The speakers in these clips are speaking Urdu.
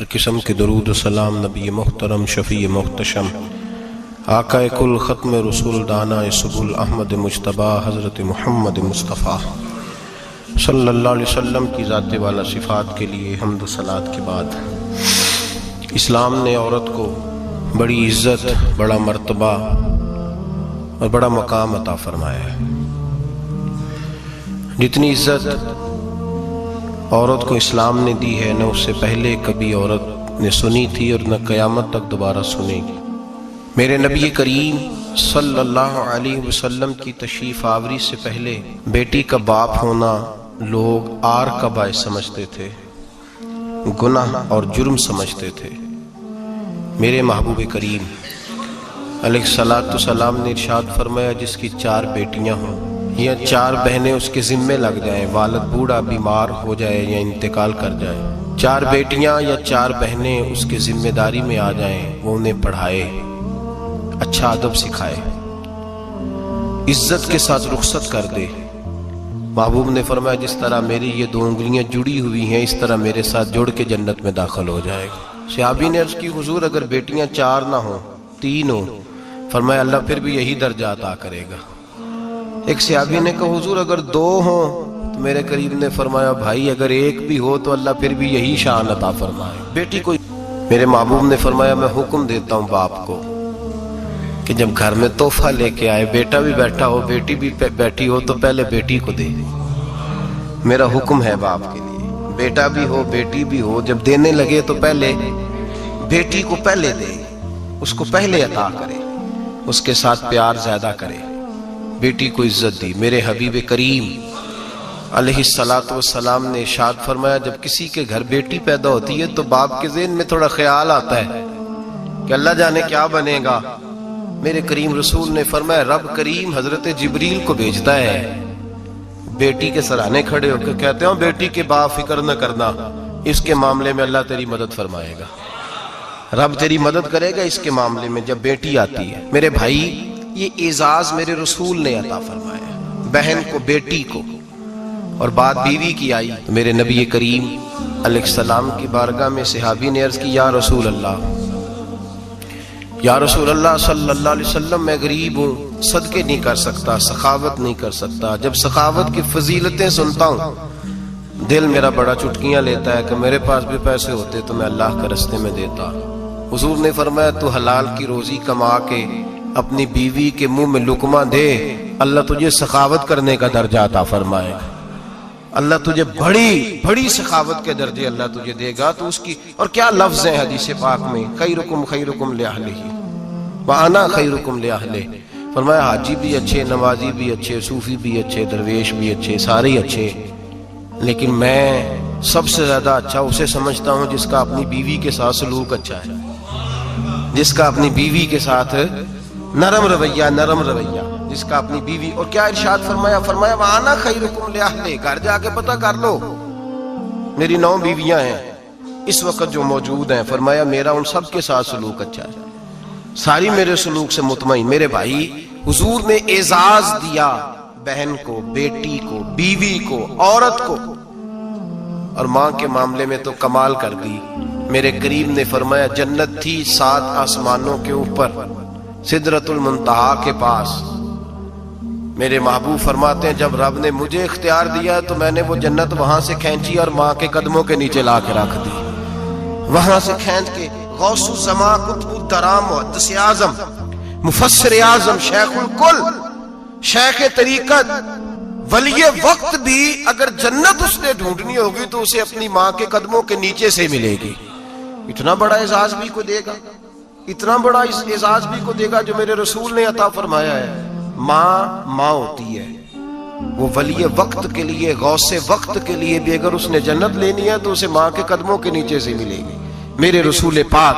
ہر قسم کے درود و سلام نبی محترم شفیع محتشم آقا کل ختم رسول دانا سبل احمد مجتبی حضرت محمد مصطفیٰ صلی اللہ علیہ وسلم کی ذات والا صفات کے لیے حمد و صلات کے بعد اسلام نے عورت کو بڑی عزت، بڑا مرتبہ اور بڑا مقام عطا فرمایا ہے۔ جتنی عزت عورت کو اسلام نے دی ہے نہ اس سے پہلے کبھی عورت نے سنی تھی اور نہ قیامت تک دوبارہ سنے گی۔ میرے نبی کریم صلی اللہ علیہ وسلم کی تشریف آوری سے پہلے بیٹی کا باپ ہونا لوگ عار کا باعث سمجھتے تھے، گناہ اور جرم سمجھتے تھے۔ میرے محبوب کریم علیہ السلام نے ارشاد فرمایا جس کی 4 بیٹیاں ہوں یا 4 بہنیں اس کے ذمے لگ جائیں، والد بوڑھا بیمار ہو جائے یا انتقال کر جائے، 4 بیٹیاں یا 4 بہنیں اس کے ذمہ داری میں آ جائیں، وہ انہیں پڑھائے، اچھا ادب سکھائے، عزت کے ساتھ رخصت کر دے۔ محبوب نے فرمایا جس طرح میری یہ 2 انگلیاں جڑی ہوئی ہیں اس طرح میرے ساتھ جڑ کے جنت میں داخل ہو جائے گا۔ صحابی نے عرض کی حضور اگر بیٹیاں 4 نہ ہوں 3 ہوں، فرمایا اللہ پھر بھی یہی درجہ عطا کرے گا۔ ایک صحابی نے کہا حضور اگر 2 ہوں، تو میرے قریب نے فرمایا بھائی اگر 1 بھی ہو تو اللہ پھر بھی یہی شان عطا فرمائے۔ بیٹی کو میرے محبوب نے فرمایا میں حکم دیتا ہوں باپ کو کہ جب گھر میں تحفہ لے کے آئے، بیٹا بھی بیٹھا ہو بیٹی بھی بیٹھی ہو، تو پہلے بیٹی کو دے۔ میرا حکم ہے باپ کے لیے، بیٹا بھی ہو بیٹی بھی ہو، جب دینے لگے تو پہلے بیٹی کو پہلے دے، اس کو پہلے عطا کرے، اس کے ساتھ پیار زیادہ کرے۔ بیٹی کو عزت دی۔ میرے حبیب کریم علیہ السلام نے ارشاد فرمایا جب کسی کے گھر بیٹی پیدا ہوتی ہے تو باپ کے ذہن میں تھوڑا خیال آتا ہے کہ اللہ جانے کیا بنے گا۔ میرے کریم رسول نے فرمایا رب کریم حضرت جبریل کو بھیجتا ہے، بیٹی کے سرانے کھڑے ہو کے کہتے ہیں بیٹی کے باپ فکر نہ کرنا، اس کے معاملے میں اللہ تیری مدد فرمائے گا، رب تیری مدد کرے گا اس کے معاملے میں جب بیٹی آتی ہے۔ میرے بھائی یہ اعزاز میرے رسول نے عطا فرمایا، بہن کو بیٹی کو، اور بات بیوی کی آئی تو میرے نبی کریم علیہ السلام کی بارگاہ میں صحابی نے عرض کی یا رسول اللہ صلی اللہ علیہ وسلم میں غریب ہوں، صدقے نہیں کر سکتا، سخاوت نہیں کر سکتا۔ جب سخاوت کی فضیلتیں سنتا ہوں دل میرا بڑا چٹکیاں لیتا ہے کہ میرے پاس بھی پیسے ہوتے تو میں اللہ کے راستے میں دیتا۔ حضور نے فرمایا تو حلال کی روزی کما کے اپنی بیوی کے منہ میں لقمہ دے، اللہ تجھے سخاوت کرنے کا درجہ عطا فرمائے گا، اللہ تجھے بڑی سخاوت کے درجے اللہ تجھے دے گا۔ تو اس کی اور کیا لفظ ہیں حدیث پاک میں، خیرکم لأہلہ وأنا خیرکم لأہلہ۔ فرمایا حاجی بھی اچھے، نمازی بھی اچھے، صوفی بھی اچھے، درویش بھی اچھے، سارے ہی اچھے، لیکن میں سب سے زیادہ اچھا اسے سمجھتا ہوں جس کا اپنی بیوی کے ساتھ سلوک اچھا ہے، جس کا اپنی بیوی کے ساتھ نرم رویہ، جس کا اپنی بیوی۔ اور کیا ارشاد فرمایا وَأَنَا خَيْرُكُمْ لِأَهْلِي، گھر جا کے پتہ کر لو میری 9 بیویاں ہیں اس وقت جو موجود ہیں، فرمایا میرا ان سب کے ساتھ سلوک اچھا ہے، ساری میرے سلوک سے مطمئن۔ میرے بھائی حضور نے اعزاز دیا بہن کو، بیٹی کو، بیوی کو، عورت کو، اور ماں کے معاملے میں تو کمال کر دی۔ میرے کریم نے فرمایا جنت تھی 7 آسمانوں کے اوپر سدرۃ المنتہا کے پاس۔ میرے محبوب فرماتے ہیں جب رب نے مجھے اختیار دیا تو میں نے وہ جنت وہاں سے کھینچی اور ماں کے قدموں کے نیچے لا کے رکھ دی، وہاں سے کھینچ کے۔ غوث الزمان قطب الدرام محدث اعظم مفسر اعظم شیخ الکل شیخ طریقت ولی وقت بھی اگر جنت اس نے ڈھونڈنی ہوگی تو اسے اپنی ماں کے قدموں کے نیچے سے ملے گی۔ اتنا بڑا اعزاز بھی کو دے گا، اتنا بڑا اعزاز بھی کو دے گا جو میرے رسول نے عطا فرمایا ہے۔ ماں ہوتی ہے، وہ ولی وقت کے لیے، غوث وقت کے لیے بھی اگر اس نے جنت لینی ہے تو اسے ماں کے قدموں کے نیچے سے ملے گی۔ میرے رسول پاک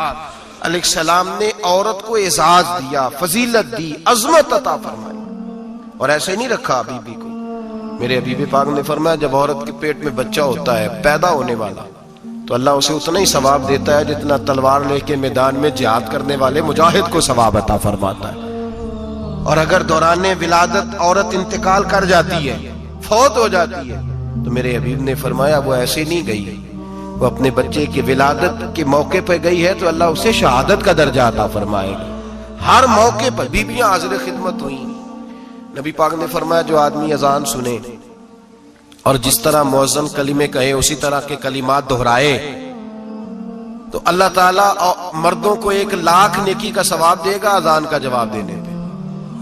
علیہ السلام نے عورت کو اعزاز دیا، فضیلت دی، عظمت عطا فرمائی، اور ایسے نہیں رکھا حبیبی کو۔ میرے حبیب پاک نے فرمایا جب عورت کے پیٹ میں بچہ ہوتا ہے پیدا ہونے والا تو اللہ اسے اتنا ہی ثواب دیتا ہے جتنا تلوار لے کے میدان میں جہاد کرنے والے مجاہد کو ثواب عطا فرماتا ہے۔ اور اگر دوران ولادت عورت انتقال کر جاتی ہے، فوت ہو جاتی ہے، تو میرے حبیب نے فرمایا وہ ایسے نہیں گئی وہ اپنے بچے کی ولادت کے موقع پہ گئی ہے تو اللہ اسے شہادت کا درجہ عطا فرمائے گا. ہر موقع پر بیویاں حاضر خدمت ہوئیں. نبی پاک نے فرمایا جو آدمی اذان سنے اور جس طرح مؤذن کلمے کہے اسی طرح کے کلمات دہرائے تو اللہ تعالیٰ مردوں کو 1,00,000 نیکی کا ثواب دے گا اذان کا جواب دینے پہ.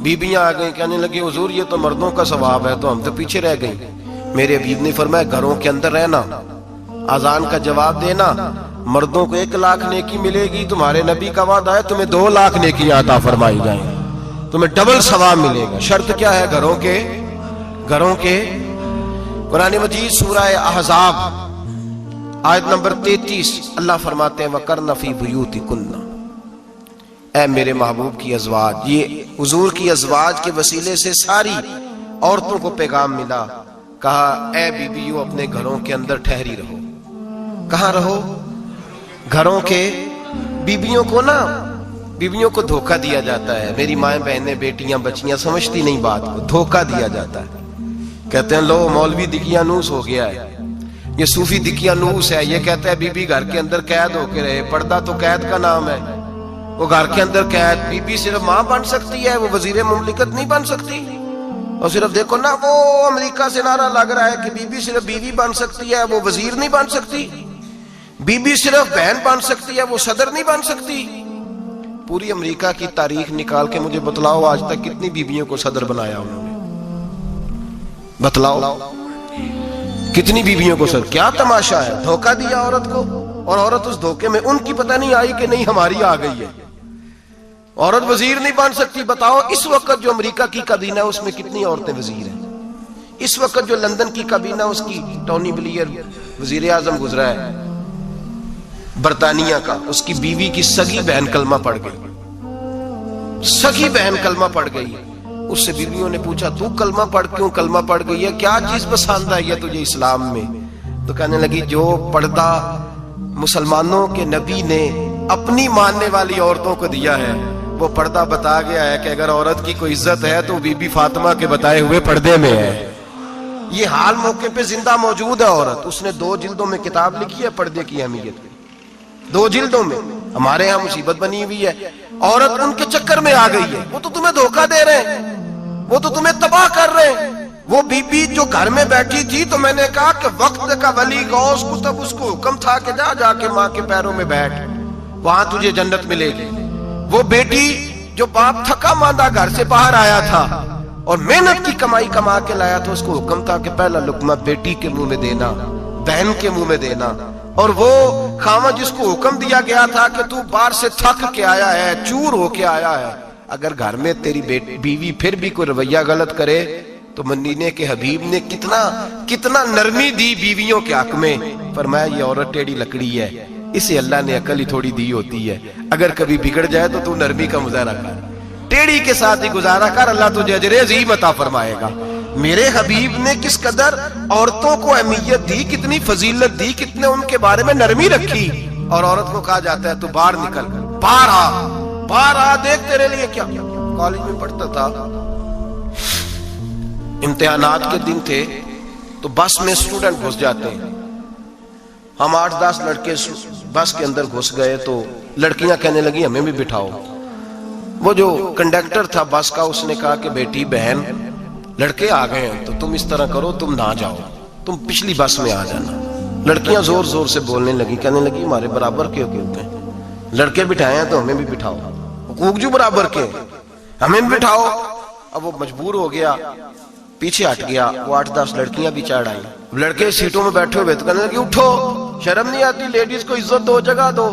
بیویاں آ گئیں کہنے لگی حضور یہ تو مردوں کا ثواب ہے تو ہم تو پیچھے رہ گئیں. میرے حبیب نے فرمایا گھروں کے اندر رہنا، اذان کا جواب دینا، مردوں کو 1,00,000 نیکی ملے گی. تمہارے نبی کا وعدہ ہے تمہیں 2,00,000 نیکیاں عطا فرمائی جائیں، تمہیں ڈبل ثواب ملے گا. شرط کیا ہے؟ گھروں کے قرآن مجید سورہ احزاب آیت نمبر 33 اللہ فرماتے ہیں وَقَرْنَ فِي بُيُوتِكُنَّ. اے میرے محبوب کی ازواج، یہ حضور کی ازواج کے وسیلے سے ساری عورتوں کو پیغام ملا. کہا اے بیویوں اپنے گھروں کے اندر ٹھہری رہو. کہاں رہو؟ گھروں کے. بیویوں کو دھوکہ دیا جاتا ہے. میری مائیں بہنیں بیٹیاں بچیاں سمجھتی نہیں بات کو، دھوکہ دیا جاتا ہے. کہتے ہیں لو مولوی دقیانوس ہو گیا ہے، یہ صوفی دقیانوس ہے، یہ کہتا ہے بی گھر کے اندر قید ہو کے رہے. پردہ تو قید کا نام ہے. وہ گھر کے اندر قید. بی صرف ماں بن سکتی ہے، وہ وزیر مملکت نہیں بن سکتی. اور صرف دیکھو نا وہ امریکہ سے نعرہ لگ رہا ہے کہ صرف بیوی بن سکتی ہے، وہ وزیر نہیں بن سکتی. بی صرف بہن بن سکتی ہے، وہ صدر نہیں بن سکتی. پوری امریکہ کی تاریخ نکال کے مجھے بتلاؤ آج تک کتنی بیویوں کو صدر بنایا انہوں نے؟ بتلاؤ کتنی بیویوں کو صدر. کیا تماشا ہے؟ دھوکہ دیا عورت کو، اور عورت اس دھوکے میں ان کی پتہ نہیں آئی کہ نہیں ہماری آ گئی ہے. عورت وزیر نہیں بن سکتی. بتاؤ اس وقت جو امریکہ کی کابینہ ہے اس میں کتنی عورتیں وزیر ہیں؟ اس وقت جو لندن کی کابینہ اس کی ٹونی بلیئر وزیر اعظم گزرا ہے برطانیہ کا، اس کی بیوی کی سگی بہن کلمہ پڑھ گئی. سگی بہن کلمہ پڑھ گئی. اس سے بیویوں نے پوچھا تو کلمہ پڑھ کیوں کلمہ پڑھ گئی ہے؟ کیا چیز پسند آئی ہے تجھے اسلام میں؟ تو کہنے لگی جو پردہ مسلمانوں کے نبی نے اپنی ماننے والی عورتوں کو دیا ہے وہ پردہ بتا گیا ہے کہ اگر عورت کی کوئی عزت ہے تو بی بی فاطمہ کے بتائے ہوئے پردے میں ہے. یہ حال موقع پہ زندہ موجود ہے عورت. اس نے 2 جلدوں میں کتاب لکھی ہے پردے کی اہمیت پہ. 2 جلدوں میں. ہمارے ہاں مصیبت بنی ہوئی ہے. عورت ان کے چکر میں آ گئی ہے. وہ تو تمہیں دھوکہ دے رہے ہیں، وہ تو تمہیں تباہ کر رہے ہیں. وہ بی بی جو گھر میں بیٹھی تھی تو میں نے کہا کہ وقت کا ولی غوث کتب اس کو حکم تھا کہ جا کے ماں کے پیروں میں بیٹھ، وہاں تجھے جنت ملے گی. وہ بیٹی جو باپ تھکا ماندہ گھر سے باہر آیا تھا اور محنت کی کمائی کما کے لایا تو اس کو حکم تھا کہ پہلا لقمہ بیٹی کے منہ میں دینا، بہن کے منہ میں دینا. اور وہ خاوند جس کو حکم دیا گیا تھا کہ تو باہر سے تھک کے آیا ہے، چور ہو کے آیا ہے، اگر گھر میں تیری بیوی پھر بھی کوئی رویہ غلط کرے تو مدینے کے حبیب نے کتنا نرمی دی بیویوں کے حق میں. فرمایا یہ عورت ٹیڑھی لکڑی ہے، اسے اللہ نے عقل ہی تھوڑی دی ہوتی ہے، اگر کبھی بگڑ جائے تو نرمی کا مظاہرہ کر، ٹیڑھی کے ساتھ ہی گزارا کر، اللہ تجھے اجر عظیم عطا فرمائے گا. میرے حبیب نے کس قدر عورتوں کو اہمیت دی، کتنی فضیلت دی، کتنے ان کے بارے میں نرمی رکھی. اور عورت کو کہا جاتا ہے تو باہر نکل، باہر آ دیکھ تیرے لیے کیا. کالج میں پڑھتا تھا، امتحانات کے دن تھے تو بس میں اسٹوڈنٹ گھس جاتے ہیں. ہم 8-10 لڑکے بس کے اندر گھس گئے تو لڑکیاں کہنے لگی ہمیں بھی بٹھاؤ. وہ جو کنڈکٹر تھا بس کا اس نے کہا کہ بیٹی بہن لڑکے آ گئے ہیں تو تم اس طرح کرو، تم نہ جاؤ، تم پچھلی بس میں آ جانا. لڑکیاں زور زور سے بولنے لگی، کہنے لگی ہمارے برابر کے حقوق ہیں، لڑکے بٹھائے ہیں تو ہمیں بھی بٹھاؤ، حقوق جو برابر کے ہمیں بھی بٹھاؤ. اب وہ مجبور ہو گیا، پیچھے ہٹ گیا. وہ 8-10 لڑکیاں بھی چڑھ آئی. لڑکے سیٹوں میں بیٹھے ہوئے تو کہنے لگے اٹھو، شرم نہیں آتی، لیڈیز کو عزت دو، جگہ دو.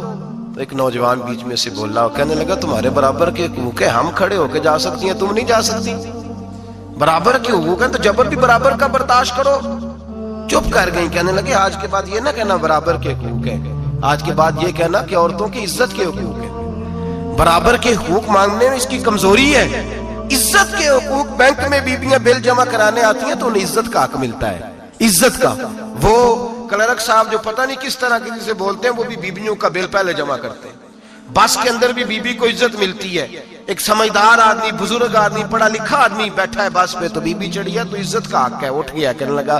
تو ایک نوجوان بیچ میں سے بولا، کہنے لگا تمہارے برابر کے حقوق ہے، ہم کھڑے ہو کے جا سکتی ہیں، تم نہیں جا سکتی. برابر کے حقوق ہیں تو جبر بھی برابر کا برداشت کرو. چپ کر گئی. کہنے لگے آج کے بعد یہ نہ کہنا برابر کے حقوق ہیں، آج کے بعد یہ کہنا کہ عورتوں کی عزت کے حقوق ہیں. برابر کے حقوق مانگنے میں اس کی کمزوری ہے. عزت کے حقوق، بینک میں بیویاں بل جمع کرانے آتی ہیں تو انہیں عزت کا حق ملتا ہے، عزت کا. وہ کلرک صاحب جو پتہ نہیں کس طرح کسی سے بولتے ہیں وہ بھی بیویوں کا بل پہلے جمع کرتے ہیں. بس کے اندر بھی بیوی کو عزت ملتی ہے. ایک سمجھدار آدمی، بزرگ آدمی، پڑھا لکھا آدمی بیٹھا ہے بس پہ تو بیوی چڑھی ہے تو عزت کا حق ہے. اٹھ گیا، کہنے لگا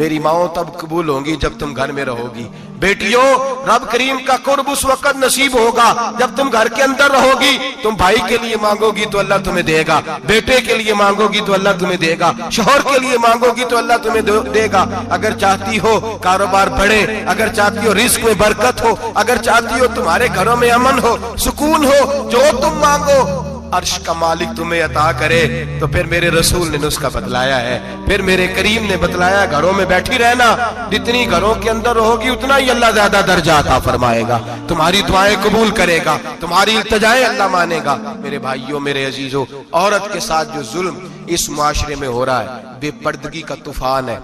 میری ماؤں تب قبول ہوں گی جب تم گھر میں رہو گی. بیٹیوں رب کریم کا قرب اس وقت نصیب ہوگا جب تم گھر کے اندر رہو گی. تم بھائی کے لیے مانگو گی تو اللہ تمہیں دے گا, بیٹے کے لیے مانگو گی تو اللہ تمہیں دے گا, شوہر کے لیے مانگو گی تو اللہ تمہیں دے گا. اگر چاہتی ہو کاروبار بڑھے, اگر چاہتی ہو رزق میں برکت ہو, اگر چاہتی ہو تمہارے گھروں میں امن ہو, سکون ہو, جو تم مانگو عرش کا مالک تمہیں عطا کرے. تو پھر میرے رسول نے نسخہ بتلایا ہے, پھر میرے کریم نے بتلایا گھروں میں بیٹھی رہنا. جتنی گھروں کے اندر رہو گی اتنا ہی اللہ زیادہ درجہ عطا فرمائے گا, تمہاری دعائیں قبول کرے گا, تمہاری التجائیں اللہ مانے گا. میرے بھائیوں میرے عزیزوں, عورت کے ساتھ جو ظلم اس معاشرے میں ہو رہا ہے بے پردگی کا طوفان ہے,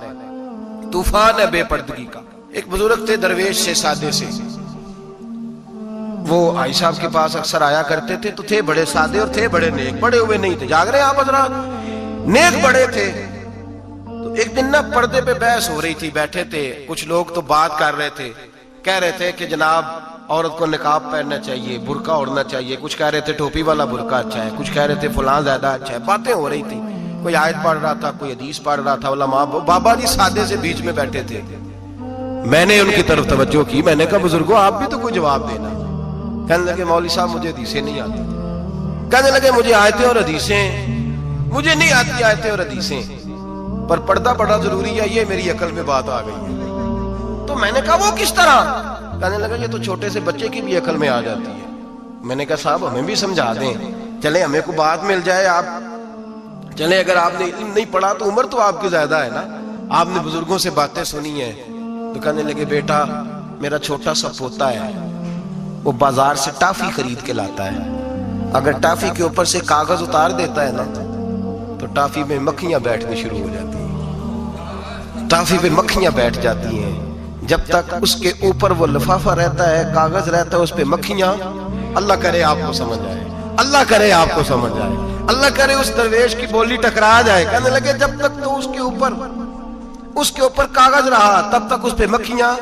طوفان ہے بے پردگی کا. ایک بزرگ تھے درویش سے سادے سے, وہ آئی صاحب کے پاس اکثر آیا کرتے تھے. تو تھے بڑے سادے اور تھے بڑے نیک, بڑے ہوئے نہیں تھے, جاگ رہے آپ حضرات, نیک بڑے تھے. تو ایک دن نا پردے پہ بحث ہو رہی تھی, بیٹھے تھے کچھ لوگ تو بات کر رہے تھے, کہہ رہے تھے کہ جناب عورت کو نقاب پہننا چاہیے, برقع اوڑھنا چاہیے, کچھ کہہ رہے تھے ٹوپی والا برقع اچھا ہے, کچھ کہہ رہے تھے فلاں زیادہ اچھا ہے. باتیں ہو رہی تھی, کوئی آیت پڑھ رہا تھا, کوئی حدیث پڑھ رہا تھا. علماء بابا جی سادے سے بیچ میں بیٹھے تھے. میں نے ان کی طرف توجہ کی, میں نے کہا بزرگوں آپ بھی تو کوئی جواب دینا. کہنے لگے مولوی صاحب مجھے حدیثیں نہیں آتی. کہنے لگے مجھے آیتیں اور حدیثیں مجھے نہیں آتی, آیتیں اور حدیثیں, پر پردہ بڑا ضروری ہے, یہ میری عقل میں بات آ گئی ہے. تو میں نے کہا وہ کس طرح؟ کہنے لگا یہ تو چھوٹے سے بچے کی بھی عقل میں آ جاتی ہے. میں نے کہا صاحب ہمیں بھی سمجھا دیں, چلیں ہمیں کو بات مل جائے. آپ چلیں, اگر آپ نے علم نہیں پڑھا تو عمر تو آپ کی زیادہ ہے نا, آپ نے بزرگوں سے باتیں سنی ہیں. تو کہنے لگے بیٹا میرا چھوٹا سا پوتا ہے, وہ بازار سے ٹافی خرید کے لاتا ہے. اگر ٹافی کے اوپر سے کاغذ اتار دیتا ہے نا تو ٹافی میں مکھیاں بیٹھنے شروع ہو جاتی ہیں, ٹافی پہ مکھیاں بیٹھ جاتی ہیں. جب تک اس کے اوپر وہ لفافہ رہتا ہے, کاغذ رہتا ہے, اس پہ مکھیاں. اللہ کرے آپ کو سمجھ آئے, اللہ کرے آپ کو سمجھ آئے, اللہ کرے اس درویش کی بولی ٹکرا جائے. کہنے لگے جب تک تو اس کے اوپر کاغذ رہا تب تک اس پہ مکھیاں,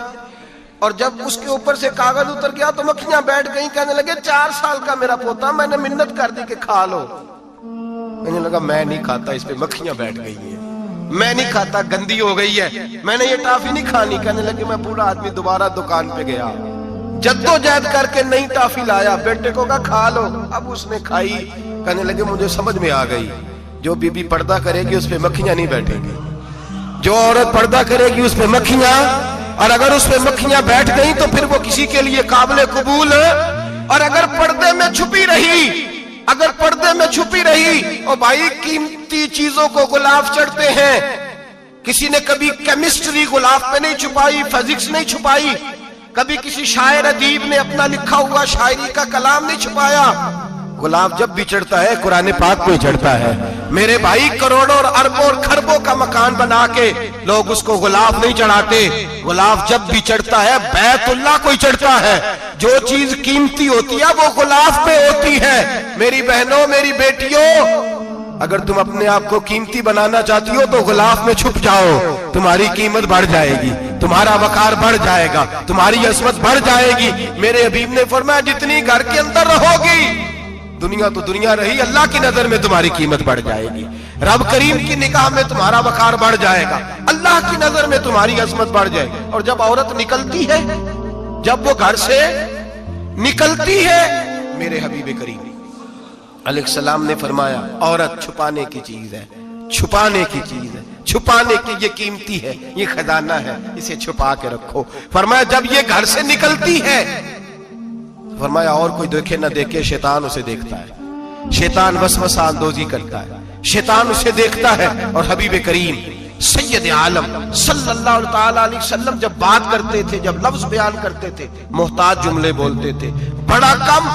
اور جب اس کے اوپر سے کاغذ اتر گیا تو مکھیاں بیٹھ گئیں. کہنے لگے 4 سال کا میرا پوتا, میں نے منت کر دی کہ کھا لو. کہنے لگا میں نہیں کھاتا, اس پہ مکھیاں بیٹھ گئی ہیں, میں نہیں کھاتا, گندی ہو گئی ہے, میں نے یہ ٹافی نہیں کھانی. کہنے لگے میں بوڑھا آدمی دوبارہ دکان پہ گیا, جدوجہد کر کے نئی ٹافی لایا, بیٹے کو کہا کھا لو. اب اس نے کھائی. کہنے لگے مجھے سمجھ میں آ گئی, جو بی بی پردہ کرے گی اس پہ مکھیاں نہیں بیٹھیں گی, جو عورت پردہ کرے گی اس پہ مکھیاں, اور اگر اس پہ مکھیاں بیٹھ گئیں تو پھر وہ کسی کے لیے قابل قبول ہے. اور اگر پردے میں چھپی رہی, اور بھائی قیمتی چیزوں کو غلاف چڑھتے ہیں. کسی نے کبھی کیمسٹری غلاف پہ نہیں چھپائی, فزکس نہیں چھپائی, کبھی کسی شاعر ادیب نے اپنا لکھا ہوا شاعری کا کلام نہیں چھپایا. غلاف جب بھی چڑھتا ہے قرآن پاک پہ چڑھتا ہے. میرے بھائی کروڑوں اور اربوں اور خربوں کا مکان بنا کے لوگ اس کو غلاف نہیں چڑھاتے. غلاف جب بھی چڑھتا ہے بیت اللہ کو ہی چڑھتا ہے. جو چیز قیمتی ہوتی ہے وہ غلاف پہ ہوتی ہے. میری بہنوں میری بیٹیوں, اگر تم اپنے آپ کو قیمتی بنانا چاہتی ہو تو غلاف میں چھپ جاؤ, تمہاری قیمت بڑھ جائے گی, تمہارا وقار بڑھ جائے گا, تمہاری عظمت بڑھ جائے گی. میرے حبیب نے فرمایا جتنی گھر کے اندر رہو گی, دنیا تو دنیا رہی, اللہ کی نظر میں تمہاری قیمت بڑھ جائے گی, رب کریم کی نگاہ میں تمہارا وقار بڑھ جائے گا, اللہ کی نظر میں تمہاری عظمت بڑھ جائے گی. اور جب عورت نکلتی ہے, جب وہ گھر سے نکلتی ہے, میرے حبیب کریم علیہ السلام نے فرمایا عورت چھپانے کی چیز ہے, چھپانے کی چیز ہے, چھپانے کی, یہ قیمتی ہے, یہ خزانہ ہے, اسے چھپا کے رکھو. فرمایا جب یہ گھر سے نکلتی ہے, فرمایا اور کوئی دیکھے نہ دیکھے, شیطان اسے دیکھتا ہے, شیطان وسوسہ اندوزی کرتا ہے, شیطان اسے دیکھتا ہے. اور حبیب کریم سید عالم صلی اللہ تعالی علیہ وسلم جب بات کرتے تھے, جب لفظ بیان کرتے تھے, محتاج جملے بولتے تھے, بڑا کم,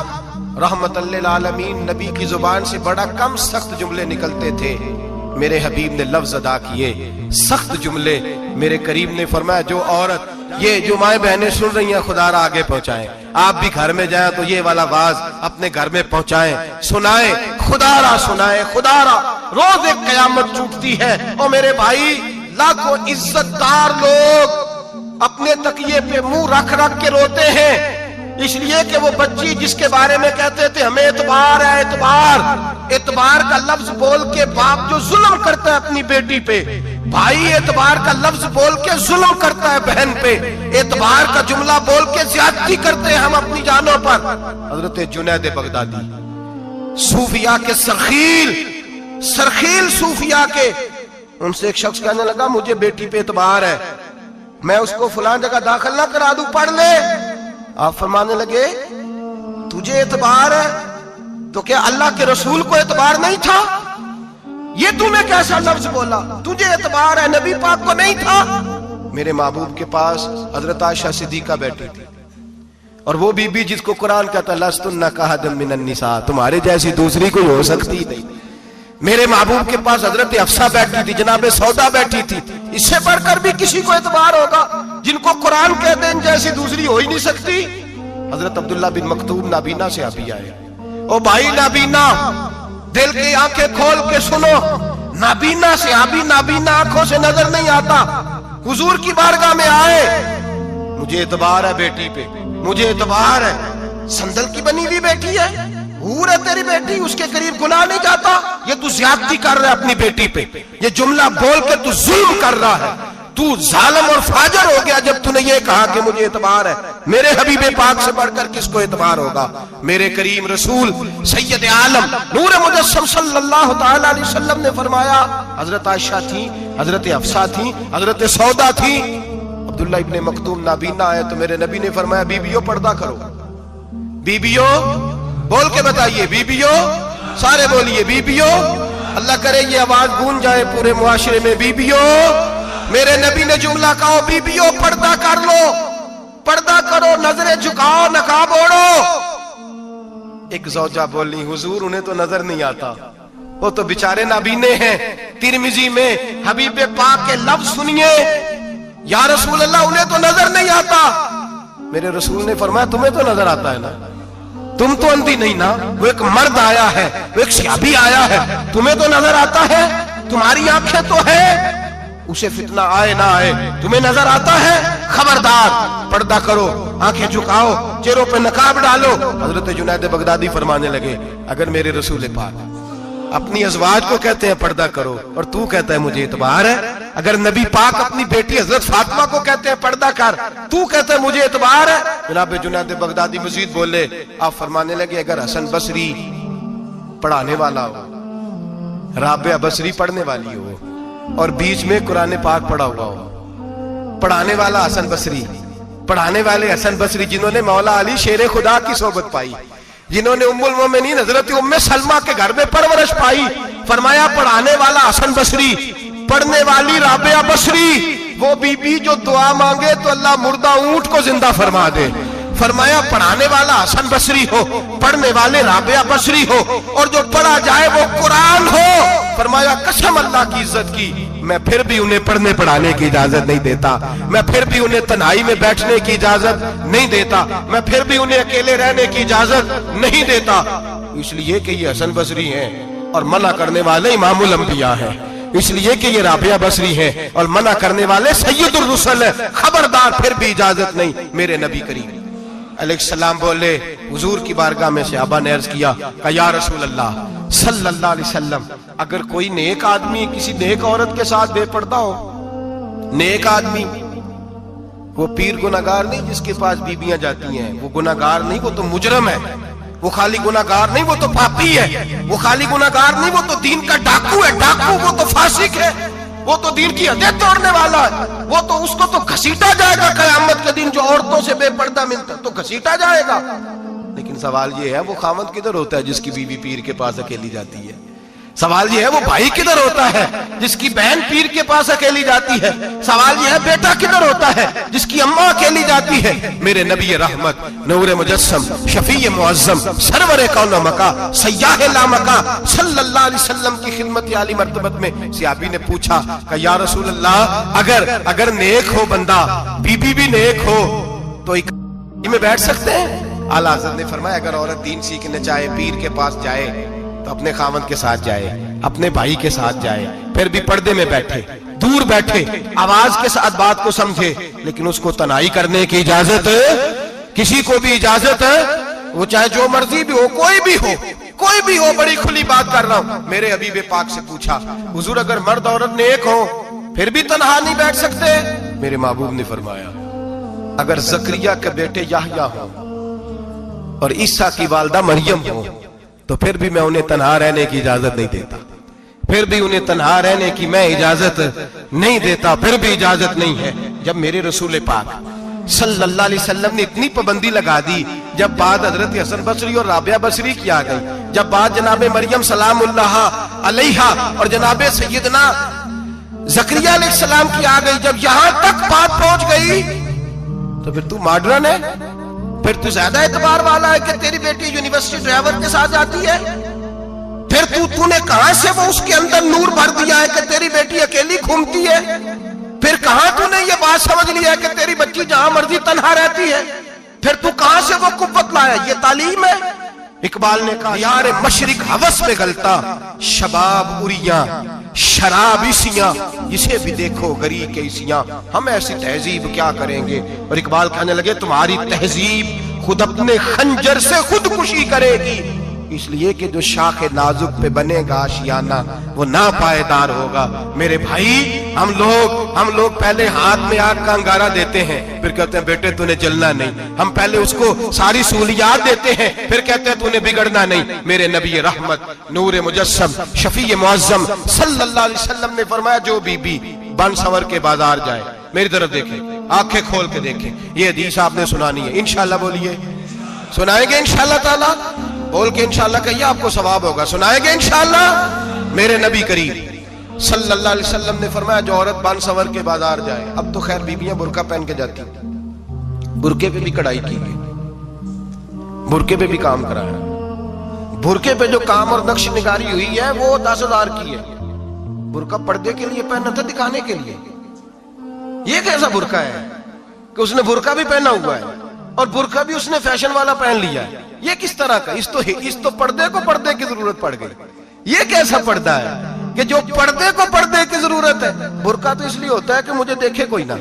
رحمت للعالمین نبی کی زبان سے بڑا کم سخت جملے نکلتے تھے. میرے حبیب نے لفظ ادا کیے سخت جملے. میرے کریم نے فرمایا جو عورت, یہ جو مائیں بہنیں سن رہی ہیں خدا را آگے پہنچائیں, آپ بھی گھر میں جائیں تو یہ والا واز اپنے گھر میں پہنچائیں, سنائیں, خدا را سنائیں, خدا را. روز ایک قیامت ٹوٹتی ہے, اور میرے بھائی لاکھوں عزت دار لوگ اپنے تکیے پہ منہ رکھ رکھ کے روتے ہیں, اس لیے کہ وہ بچی جس کے بارے میں کہتے تھے ہمیں اعتبار ہے, اعتبار کا لفظ بول کے باپ جو ظلم کرتا ہے اپنی بیٹی پہ, بھائی اعتبار کا لفظ بول کے ظلم کرتا ہے بہن پہ، اعتبار کا جملہ بول کے زیادتی کرتے ہیں ہم اپنی جانوں پر۔ حضرت جنید بغدادی صوفیاء کے سرخیل صوفیاء کے، ان سے ایک شخص کہنے لگا مجھے بیٹی پہ اعتبار ہے، میں اس کو فلان جگہ داخل نہ کرا دوں، پڑھ لے۔ آپ فرمانے لگے تجھے اعتبار ہے تو کیا اللہ کے رسول کو اعتبار نہیں تھا؟ یہ تو نے کیسا لفظ بولا؟ تجھے اعتبار ہے، نبی پاک کو نہیں تھا؟ میرے محبوب کے پاس حضرت عائشہ صدیقہ بیٹھی تھی، اور وہ بی بی جس کو قرآن کہتا لستن کاحد من النساء، تمہارے جیسی دوسری کوئی ہو سکتی نہیں۔ میرے محبوب کے پاس حضرت حفصہ بیٹھی تھی، جناب سودا بیٹھی تھی، اس سے بڑھ کر بھی کسی کو اعتبار ہوگا؟ جن کو قرآن کہتے ہیں ان جیسی دوسری ہو ہی نہیں سکتی۔ حضرت عبداللہ بن مکتوم نابینا سے ابھی آئے، او بھائی نابینا دل کی آنکھیں کھول کے سنو، نابینا سے ابھی نابینا آنکھوں سے نظر نہیں آتا، حضور کی بارگاہ میں آئے، مجھے اعتبار ہے بیٹی پہ، مجھے اعتبار ہے، سندل کی بنی ہوئی بیٹی ہے، حور ہے تیری بیٹی، اس کے قریب گناہ نہیں جاتا، یہ تو زیادتی کر رہا ہے اپنی بیٹی پہ، یہ جملہ بول کے تو ظلم کر رہا ہے، تو ظالم اور فاجر ہو گیا جب تو نے یہ کہا کہ مجھے اعتبار ہے۔ میرے حبیب پاک سے بڑھ کر کس کو اعتبار ہوگا؟ میرے کریم رسول سید عالم نور مجسم صلی اللہ تعالی علیہ وسلم نے فرمایا، حضرت عائشہ تھی، حضرت حفصہ تھی، حضرت سودا تھی، عبداللہ ابن مکتوم نابینا آئے تو میرے نبی نے فرمایا بیویوں پردہ کرو، بیویوں بول کے بتائیے، بیویوں سارے بولیے، بیویوں، اللہ کرے یہ آواز گونج جائے پورے معاشرے میں، بیویوں۔ میرے نبی نے جملہ کہا بیویوں پردہ کر لو، پردہ کرو، نظریں جھکاؤ، نقاب اوڑھو۔ ایک زوجہ بولی حضور انہیں تو نظر نہیں آتا، وہ تو بیچارے نابینے ہیں۔ ترمذی میں حبیب پاک کے لفظ سنیے، یا رسول اللہ انہیں تو نظر نہیں آتا۔ میرے رسول نے فرمایا تمہیں تو نظر آتا ہے نا، تم تو اندھی نہیں نا، وہ ایک مرد آیا ہے، وہ ایک صحابی آیا ہے، تمہیں تو نظر آتا ہے، تمہاری آنکھیں تو ہے، اسے فتنہ آئے نہ آئے تمہیں نظر آتا ہے، خبردار پردہ کرو، آنکھیں جھکاؤ، چہروں پہ نقاب ڈالو۔ حضرت جنید بغدادی فرمانے لگے اگر میرے رسول پاک اپنی ازواج کو کہتے ہیں پردہ کرو اور تو کہتا ہے مجھے اعتبار ہے، اگر نبی پاک اپنی بیٹی حضرت فاطمہ کو کہتے ہیں پردہ کر، تو کہتا ہے مجھے اعتبار ہے۔ جناب جنید بغدادی مزید بولے، آپ فرمانے لگے اگر حسن بصری پڑھانے والا ہو، رابعہ بصری پڑھنے والی ہو، اور بیچ میں قرآن پاک پڑھا ہوا ہو، پڑھانے والا حسن بصری، پڑھانے والے حسن بصری جنہوں نے مولا علی شیر خدا کی صحبت پائی، جنہوں نے ام المومنین حضرت ام سلمہ کے گھر میں پرورش پائی، فرمایا پڑھانے والا حسن بصری، پڑھنے والی رابعہ بصری، وہ بی بی جو دعا مانگے تو اللہ مردہ اونٹ کو زندہ فرما دے۔ فرمایا پڑھانے والا حسن بصری ہو، پڑھنے والے رابعہ بصری ہو، اور جو پڑھا جائے وہ قرآن ہو۔ فرمایا قسم اللہ کی عزت کی میں پھر بھی انہیں پڑھنے پڑھانے کی اجازت نہیں دیتا، میں پھر بھی انہیں تنہائی میں بیٹھنے کی اجازت نہیں دیتا، میں پھر بھی انہیں اکیلے رہنے کی اجازت نہیں دیتا، اس لیے کہ یہ حسن بصری ہیں اور منع کرنے والے امام الانبیاء ہیں، اس لیے کہ یہ رابعہ بصری ہیں اور منع کرنے والے سید الرسل ہیں، خبردار پھر بھی اجازت نہیں۔ میرے نبی کریم علیہ السلام بولے، حضور کی بارگاہ میں صحابہ نے عرض کیا کہ یا رسول اللہ صلی اللہ علیہ وسلم اگر کوئی نیک آدمی کسی نیک عورت کے ساتھ بے پردہ ہو، نیک آدمی، وہ پیر گناہگار نہیں جس کے پاس بیویاں جاتی ہیں، وہ گناہگار نہیں، وہ تو مجرم ہے، وہ خالی گناہگار نہیں، وہ تو پاپی ہے، وہ خالی گناہگار نہیں، وہ تو دین کا ڈاکو ہے، ڈاکو، وہ تو فاسق ہے، وہ تو دین کی حدیں توڑنے والا ہے، وہ تو اس کو تو گھسیٹا جائے گا قیامت کے دن، جو عورتوں سے بے پردہ ملتا ہے تو گھسیٹا جائے گا۔ لیکن سوال یہ ہے وہ خاوند کدھر ہوتا ہے جس کی بیوی پیر کے پاس اکیلی جاتی ہے؟ سوال یہ ہے وہ بھائی کدھر ہوتا ہے جس کی بہن پیر کے پاس اکیلی جاتی ہے؟ سوال یہ ہے بیٹا کدھر ہوتا ہے جس کی اماں اکیلی جاتی ہے؟ میرے نبی رحمت نور مجسم شفیع معظم سرور کون مکہ سیاح لامکہ صلی اللہ علیہ وسلم کی خدمت عالی مرتبت میں صحابی نے پوچھا کہ یا رسول اللہ اگر نیک ہو بندہ، بی بی بھی نیک ہو تو ایک میں بیٹھ سکتے ہیں؟ اعلیٰ حضرت نے فرمایا اگر عورت دین سیکھنے چاہے پیر کے پاس جائے تو اپنے خاوند کے ساتھ جائے، اپنے بھائی کے ساتھ جائے، پھر بھی پردے میں بیٹھے، دور بیٹھے، آواز کے ساتھ بات کو سمجھے، لیکن اس کو تنہائی کرنے کی اجازت کسی کو بھی اجازت ہے، وہ چاہے جو مرضی بھی ہو، کوئی بھی ہو، بڑی کھلی بات کر رہا ہوں۔ میرے حبیب پاک سے پوچھا حضور اگر مرد عورت نیک ہو پھر بھی تنہا نہیں بیٹھ سکتے؟ میرے محبوب نے فرمایا اگر زکریا کے بیٹے یحییٰ ہوں اور عیسیٰ کی والدہ مریم ہو تو پھر بھی میں انہیں تنہا رہنے کی اجازت نہیں دیتا، پھر بھی انہیں تنہا رہنے کی میں اجازت نہیں دیتا، پھر بھی اجازت نہیں ہے۔ جب میرے رسول پاک صلی اللہ علیہ وسلم نے اتنی پابندی لگا دی، جب بات حضرت حسن بصری اور رابعہ بصری کی آ گئی، جب بات جناب مریم سلام اللہ علیہا اور جناب سیدنا زکریا علیہ السلام کی آ گئی، جب یہاں تک بات پہنچ گئی تو پھر تو ماڈرن ہے، پھر تو زیادہ اعتبار والا ہے کہ تیری بیٹی یونیورسٹی ڈرائیور کے ساتھ جاتی ہے، پھر تو نے کہاں سے وہ اس کے اندر نور بھر دیا ہے کہ تیری بیٹی اکیلی گھومتی ہے، پھر کہاں تو نے یہ بات سمجھ لیا ہے کہ تیری بچی جہاں مرضی تنہا رہتی ہے، پھر تو کہاں سے وہ قوت لایا؟ یہ تعلیم ہے۔ اقبال نے کہا یار مشرق ہوس میں گلتا شباب اریاں شراب عیسیاں، اسے بھی دیکھو گری کے عیسیاں، ہم ایسی تہذیب کیا کریں گے؟ اور اقبال کہنے لگے تمہاری تہذیب خود اپنے خنجر سے خودکشی کرے گی، اس لیے کہ جو شاخ نازک پہ بنے گا آشیانہ وہ ناپائیدار ہوگا۔ میرے بھائی ہم لوگ پہلے ہاتھ میں آگ کا انگارہ دیتے ہیں، پھر کہتے ہیں بیٹے تو نے جلنا نہیں، ہم پہلے اس کو ساری سہولیات دیتے ہیں، پھر کہتے ہیں تو نے بگڑنا نہیں۔ میرے نبی رحمت نور مجسم شفیع معظم صلی اللہ علیہ وسلم نے فرمایا جو بی بی بن سور کے بازار جائے، میری طرف دیکھیں، آنکھیں کھول کے دیکھیں، یہ حدیث آپ نے سنانی ہے، انشاءاللہ بولیے، سنائیں گے انشاءاللہ تعالی؟ بول کے انشاءاللہ کہیے، آپ کو ثواب ہوگا، سنائیں گے انشاءاللہ؟ میرے نبی کریم صلی اللہ علیہ وسلم نے فرمایا جو عورت بن سور کے بازار جائے، اب تو خیر بیویاں برقع پہن کے جاتی ہیں، برقعے پہ بھی کڑھائی کی گئی، برقعے پہ بھی کام کرایا، برقعے پہ جو کام اور نقش نگاری ہوئی ہے وہ 10,000 کی ہے۔ برقع پردے کے لیے پہنا تھا، دکھانے کے لیے۔ یہ کیسا برقع ہے کہ اس نے برقع بھی پہنا ہوا ہے اور برقع بھی اس نے فیشن والا پہن لیا ہے؟ یہ کس طرح کا؟ اس تو پردے کو پردے کی ضرورت پڑ گئی۔ یہ کیسا پردہ ہے کہ جو پردے کو پردے کی ضرورت ہے؟ برقع تو اس لیے ہوتا ہے کہ مجھے دیکھے کوئی نہ،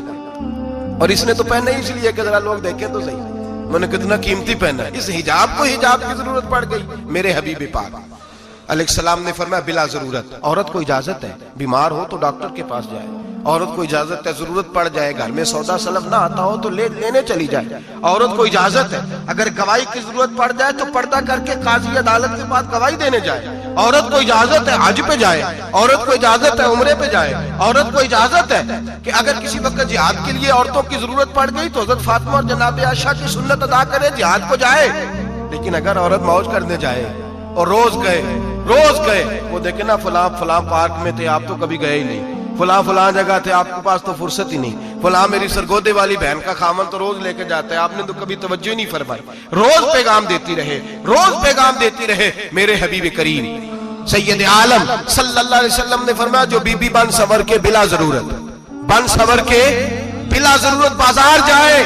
اور اس نے تو پہنا ہی اس لیے کہ ذرا لوگ دیکھیں تو صحیح میں نے کتنا قیمتی پہنا ہے۔ اس حجاب کو حجاب کی ضرورت پڑ گئی۔ میرے حبیب پاک علیہ السلام نے فرمایا بلا ضرورت، عورت کو اجازت ہے بیمار ہو تو ڈاکٹر کے پاس جائے، عورت کو اجازت ہے ضرورت پڑ جائے گھر میں سودا سلف نہ آتا ہو تو لینے چلی جائے، عورت کو اجازت ہے اگر گواہی کی ضرورت پڑ جائے تو پردہ کر کے قاضی عدالت کے پاس گواہی دینے جائے، عورت کو اجازت ہے حج پہ جائے، عورت کو اجازت ہے عمرے پہ جائے، عورت کو اجازت ہے کہ اگر کسی وقت جہاد کے لیے عورتوں کی ضرورت پڑ گئی تو حضرت فاطمہ اور جناب عائشہ کی سنت ادا کرے، جہاد کو جائے۔ لیکن اگر عورت موج کرنے جائے اور روز گئے وہ دیکھیں نا فلاں پارک میں تھے آپ تو کبھی گئے ہی نہیں، فلاں جگہ تھے آپ کے پاس تو فرصت ہی نہیں، فلاں میری سرگودے والی بہن کا خامن تو روز لے کے جاتا ہے آپ نے تو کبھی توجہ ہی نہیں فرمائی۔ روز پیغام دیتی رہے میرے حبیب کریم سید عالم صلی اللہ علیہ وسلم نے فرمایا جو بی بی بن سور کے بلا ضرورت بازار جائے،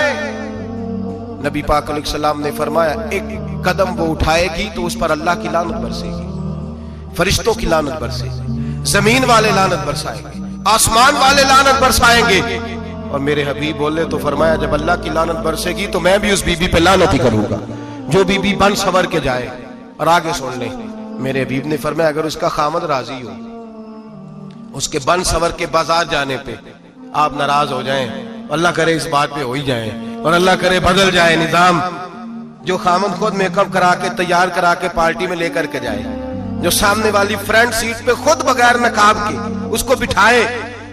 نبی پاک علیہ السلام نے فرمایا ایک قدم وہ اٹھائے گی تو اس پر اللہ کی لعنت برسے گی، فرشتوں کی لعنت برسے گی، زمین والے لعنت برسائیں گے، آسمان والے لعنت برسائیں گے۔ اور میرے حبیب بولے تو فرمایا جب اللہ کی لعنت برسے گی تو میں بھی اس بی بی پہ لعنت ہی کروں گا جو بی بی بن سور کے جائے۔ اور آگے سن لیں میرے حبیب نے فرمایا اگر اس کا خامد راضی ہو اس کے بن سور کے بازار جانے پہ، آپ ناراض ہو جائیں، اللہ کرے اس بات پہ ہو ہی جائیں اور اللہ کرے بدل جائے نظام، جو خامد خود میک اپ کرا کے تیار کرا کے پارٹی میں لے کر کے جائے، جو سامنے والی فرنٹ سیٹ پہ خود بغیر نقاب کے اس کو بٹھائے،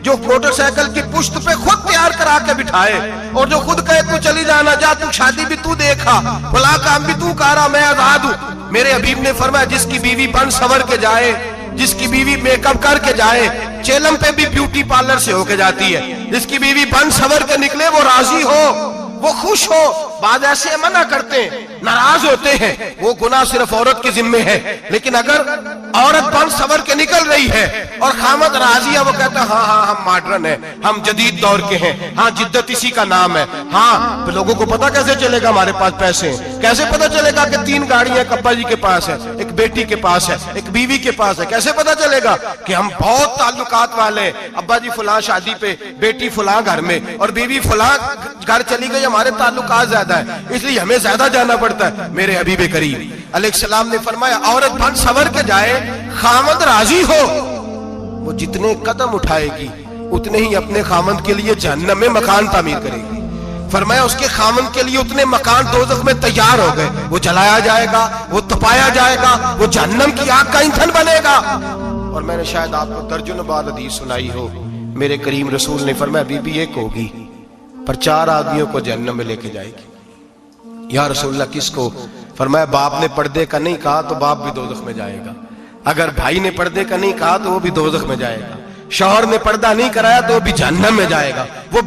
جو موٹر سائیکل کی پشت پہ خود تیار کرا کے بٹھائے، اور جو خود کہے تو چلی جانا جا، تو شادی بھی تو دیکھا، فلاں کام بھی تو کرا، میں آزاد ہوں۔ میرے حبیب نے فرمایا جس کی بیوی بن سور کے جائے، جس کی بیوی میک اپ کر کے جائے، چیلم پہ بھی بیوٹی پارلر سے ہو کے جاتی ہے، جس کی بیوی بن سور کے نکلے وہ راضی ہو، وہ خوش ہو۔ بعض ایسے منع کرتے ہیں، ناراض ہوتے ہیں، وہ گناہ صرف عورت کے ذمے ہے، لیکن اگر عورت بن سور کے نکل رہی ہے اور خامد راضی ہے، وہ کہتا ہے ہاں ہم ماڈرن ہیں، ہم جدید دور کے ہیں، ہاں جدت اسی کا نام ہے، ہاں پھر لوگوں کو پتا کیسے چلے گا ہمارے پاس پیسے ہیں، کیسے پتا چلے گا کہ 3 گاڑیاں ایک ابا جی کے پاس ہے، ایک بیٹی کے پاس ہے، ایک بیوی کے پاس ہے، کیسے پتا چلے گا کہ ہم بہت تعلقات والے ہیں، ابا جی فلاں شادی پہ، بیٹی فلاں گھر میں اور بیوی فلاں گھر چلی گئی، ہمارے تعلقات زیادہ ہیں اس لیے ہمیں زیادہ جانا پڑتا ہے۔ میرے حبیب کریم علیہ السلام نے فرمایا عورت بن سور کے جائے، خامد راضی ہو، وہ جتنے قدم اٹھائے گی اتنے ہی اپنے خامند کے لیے جہنم میں مکان تعمیر کرے گی۔ فرمایا اس کے خامند کے لیے اتنے مکان دوزخ میں تیار ہو گئے، وہ جلایا جائے گا، وہ تپایا جائے گا، وہ جہنم کی آگ کا ایندھن بنے گا۔ اور میں نے شاید آپ کو درجنوں بار حدیث سنائی ہو، میرے کریم رسول نے فرمایا بی بی ایک ہوگی پر 4 آدمیوں کو جہنم میں لے کے جائے گی۔ یا رسول اللہ کس کو؟ فرمایا باپ نے پردے کا نہیں کہا تو باپ بھی دوزخ میں جائے گا، اگر بھائی نے پردے کا نہیں کہا تو وہ بھی دوزخ میں جائے گا، شوہر نے پردہ نہیں کرایا تو وہ بھی جہنم میں جائے گا۔ وہ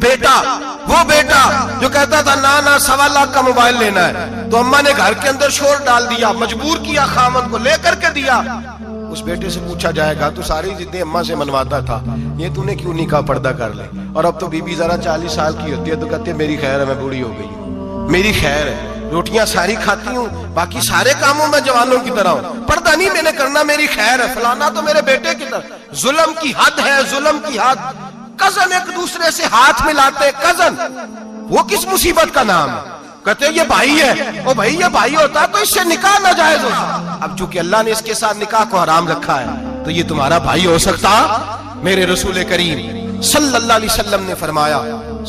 بیٹا جو کہتا تھا نا 1.25 لاکھ کا موبائل لینا ہے، تو اماں نے گھر کے اندر شور ڈال دیا، مجبور کیا، خامد کو لے کر کے دیا۔ اس بیٹے سے پوچھا جائے گا تو ساری ضدیں اماں سے منواتا تھا، یہ تو نے کیوں نہیں کہا پردہ کر لے؟ اور اب تو بی بی ذرا 40 سال کی ہوتی ہے تو کہتے ہیں میری خیر ہے، میں بوڑھی ہو گئی ہوں، میری خیر ہے، روٹیاں ساری کھاتی ہوں، باقی سارے کاموں میں جوانوں کی طرح ہوں، پردہ نہیں میں نے کرنا، میری خیر ہے، فلانا تو میرے بیٹے کی طرح۔ ظلم کی حد ہے، ظلم کی حد۔ کزن ایک دوسرے سے ہاتھ ملاتے، کزن، وہ کس مصیبت کا نام ہے؟ کہتے ہیں یہ بھائی ہے، او بھائی یہ بھائی ہوتا تو اس سے نکاح ناجائز ہوتا، اب چونکہ اللہ نے اس کے ساتھ نکاح کو حرام رکھا ہے تو یہ تمہارا بھائی ہو سکتا؟ میرے رسول کریم صلی اللہ علیہ وسلم نے فرمایا